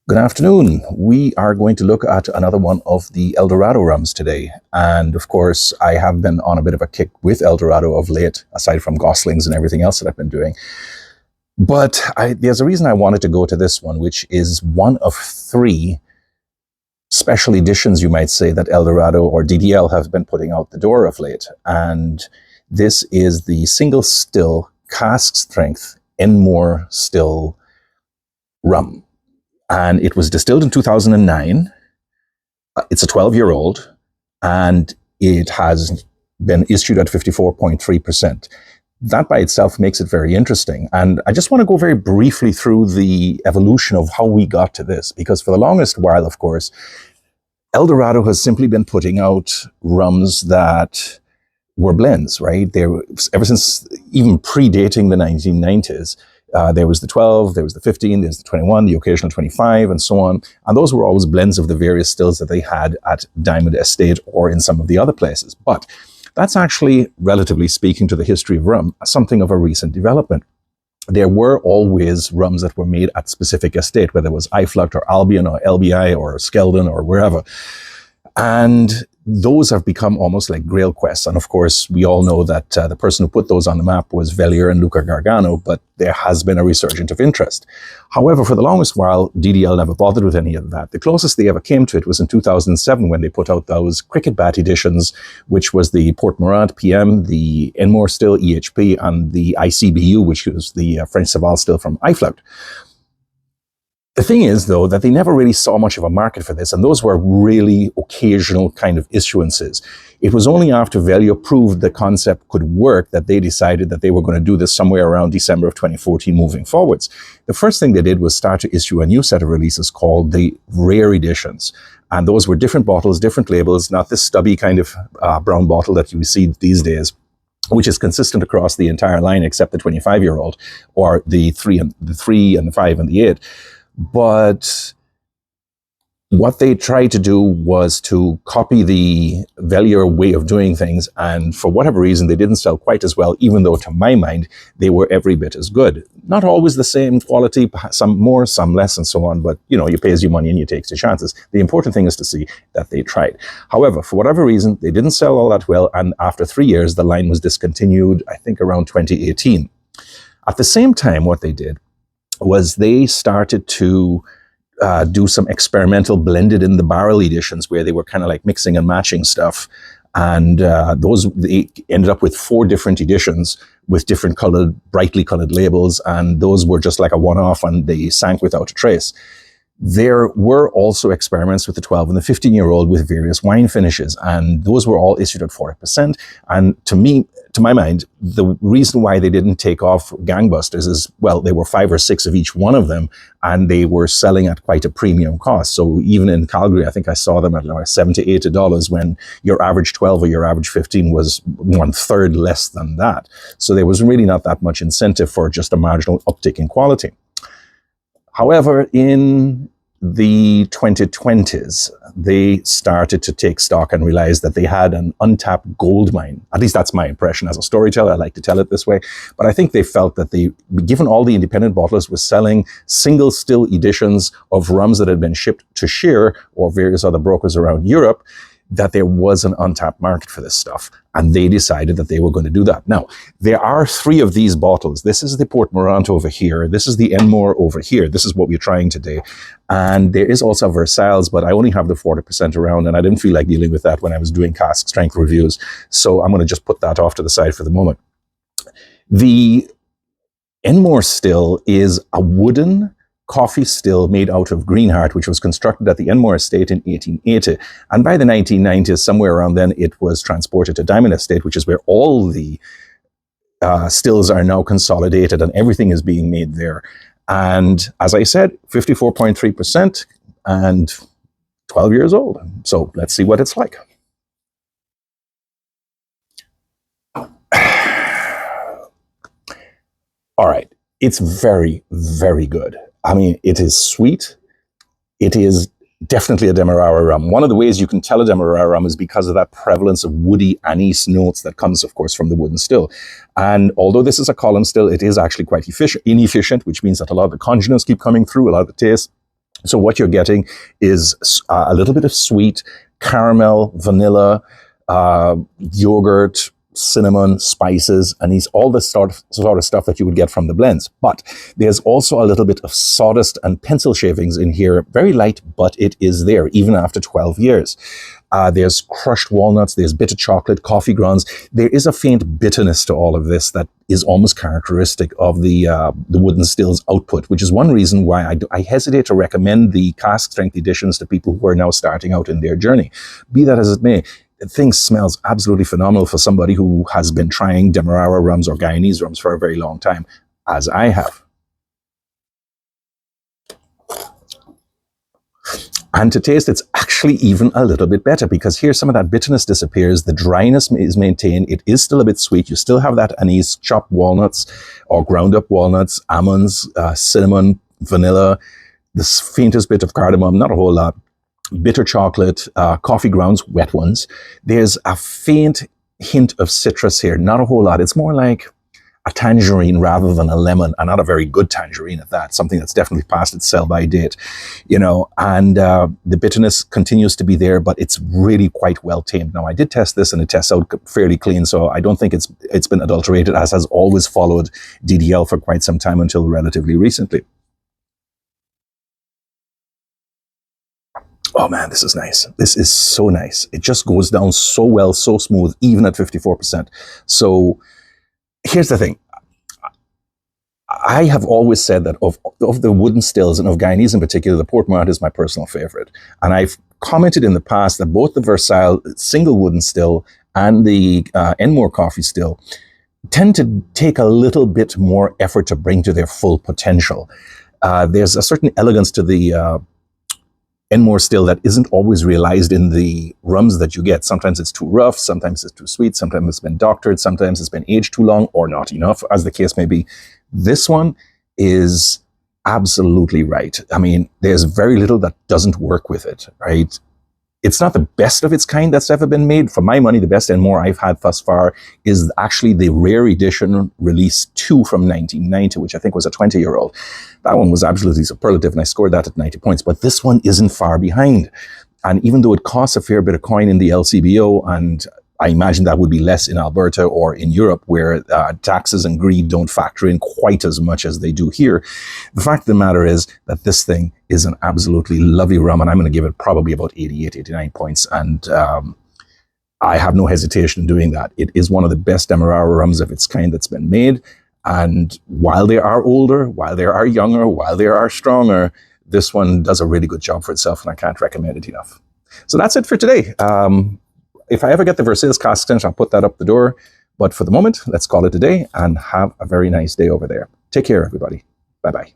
Good afternoon. We are going to look at another one of the Dorado rums today. And of course, I have been on a bit of a kick with Dorado of late, aside from Goslings and everything else that I've been doing. But there's a reason I wanted to go to this one, which is one of three special editions, you might say, that Dorado or DDL have been putting out the door of late. And this is the single still cask strength Enmore still rum. And it was distilled in 2009. It's a 12-year-old, and it has been issued at 54.3%. That by itself makes it very interesting. And I just want to go very briefly through the evolution of how we got to this, because for the longest while, of course, Dorado has simply been putting out rums that were blends, right? Ever since even predating the 1990s, there was the 12, there was the 15, there's the 21, the occasional 25, and so on. And those were always blends of the various stills that they had at Diamond Estate or in some of the other places. But that's actually, relatively speaking to the history of rum, something of a recent development. There were always rums that were made at specific estate, whether it was Iflut or Albion or LBI or Skeldon or wherever. And those have become almost like grail quests. And of course, we all know that the person who put those on the map was Velier and Luca Gargano, but there has been a resurgence of interest. However, for the longest while, DDL never bothered with any of that. The closest they ever came to it was in 2007 when they put out those cricket bat editions, which was the Port Morant PM, the Enmore still EHP, and the ICBU, which was the French Saval still from Iflut. The thing is, though, that they never really saw much of a market for this, and those were really occasional kind of issuances. It was only after Velier proved the concept could work that they decided that they were going to do this somewhere around December of 2014 moving forwards. The first thing they did was start to issue a new set of releases called the Rare Editions. And those were different bottles, different labels, not this stubby kind of brown bottle that you see these days, which is consistent across the entire line except the 25-year-old, or the 3 and the 5 and the 8. But what they tried to do was to copy the Velier way of doing things, and for whatever reason, they didn't sell quite as well, even though, to my mind, they were every bit as good. Not always the same quality, some more, some less, and so on, but, you know, you pay as your money and you take your chances. The important thing is to see that they tried. However, for whatever reason, they didn't sell all that well, and after 3 years, the line was discontinued, I think, around 2018. At the same time, what they did was they started to do some experimental blended in the barrel editions where they were kind of like mixing and matching stuff. And they ended up with 4 different editions with different colored, brightly colored labels. And those were just like a one-off, and they sank without a trace. There were also experiments with the 12 and the 15-year-old with various wine finishes, and those were all issued at 40%. And to my mind, the reason why they didn't take off gangbusters is, well, there were 5 or 6 of each one of them, and they were selling at quite a premium cost. So even in Calgary, I think I saw them at like $70 to $80 when your average 12 or your average 15 was 1/3 less than that. So there was really not that much incentive for just a marginal uptick in quality. However, in the 2020s, they started to take stock and realize that they had an untapped gold mine. At least that's my impression as a storyteller. I like to tell it this way. But I think they felt that given all the independent bottlers were selling single still editions of rums that had been shipped to Shear or various other brokers around Europe, that there was an untapped market for this stuff. And they decided that they were going to do that. Now, there are 3 of these bottles. This is the Port Morant over here. This is the Enmore over here. This is what we're trying today. And there is also Versailles, but I only have the 40% around, and I didn't feel like dealing with that when I was doing cask strength reviews. So I'm going to just put that off to the side for the moment. The Enmore still is a wooden coffee still made out of greenheart, which was constructed at the Enmore Estate in 1880. And by the 1990s, somewhere around then, it was transported to Diamond Estate, which is where all the stills are now consolidated and everything is being made there. And as I said, 54.3% and 12 years old. So let's see what it's like. All right. It's very, very good. I mean, it is sweet. It is definitely a Demerara rum. One of the ways you can tell a Demerara rum is because of that prevalence of woody anise notes that comes, of course, from the wooden still. And although this is a column still, it is actually quite inefficient, which means that a lot of the congeners keep coming through, a lot of the taste. So what you're getting is a little bit of sweet, caramel, vanilla, yogurt, cinnamon, spices, and all the sort of stuff that you would get from the blends. But there's also a little bit of sawdust and pencil shavings in here. Very light, but it is there, even after 12 years. There's crushed walnuts, there's bitter chocolate, coffee grounds. There is a faint bitterness to all of this that is almost characteristic of the wooden stills output, which is one reason why I hesitate to recommend the cask strength editions to people who are now starting out in their journey. Be that as it may, the thing smells absolutely phenomenal for somebody who has been trying Demerara rums or Guyanese rums for a very long time, as I have. And to taste, it's actually even a little bit better, because here some of that bitterness disappears, the dryness is maintained, it is still a bit sweet, you still have that anise, chopped walnuts or ground up walnuts, almonds, cinnamon, vanilla, this faintest bit of cardamom, not a whole lot, bitter chocolate, coffee grounds, wet ones. There's a faint hint of citrus here, not a whole lot. It's more like a tangerine rather than a lemon, and not a very good tangerine at that, something that's definitely past its sell-by date, you know, and the bitterness continues to be there, but it's really quite well tamed. Now, I did test this and it tests out fairly clean, so I don't think it's been adulterated, as has always followed DDL for quite some time until relatively recently. Oh man, this is nice. This is so nice. It just goes down so well, so smooth, even at 54%. So here's the thing. I have always said that of the wooden stills, and of Guyanese in particular, the Port Mount is my personal favorite. And I've commented in the past that both the Versailles single wooden still and the Enmore coffee still tend to take a little bit more effort to bring to their full potential. There's a certain elegance to the Enmore still that isn't always realized in the rums that you get. Sometimes it's too rough, sometimes it's too sweet, sometimes it's been doctored, sometimes it's been aged too long or not enough, as the case may be. This one is absolutely right. I mean, there's very little that doesn't work with it, right? It's not the best of its kind that's ever been made. For my money, the best Enmore I've had thus far is actually the rare edition release 2 from 1990, which I think was a 20-year-old. That one was absolutely superlative, and I scored that at 90 points. But this one isn't far behind. And even though it costs a fair bit of coin in the LCBO, and I imagine that would be less in Alberta or in Europe, where taxes and greed don't factor in quite as much as they do here. The fact of the matter is that this thing is an absolutely lovely rum, and I'm going to give it probably about 88, 89 points. And I have no hesitation in doing that. It is one of the best Demerara rums of its kind that's been made. And while they are older, while they are younger, while they are stronger, this one does a really good job for itself, and I can't recommend it enough. So that's it for today. If I ever get the Versailles cask-strength, I'll put that up the door. But for the moment, let's call it a day and have a very nice day over there. Take care, everybody. Bye-bye.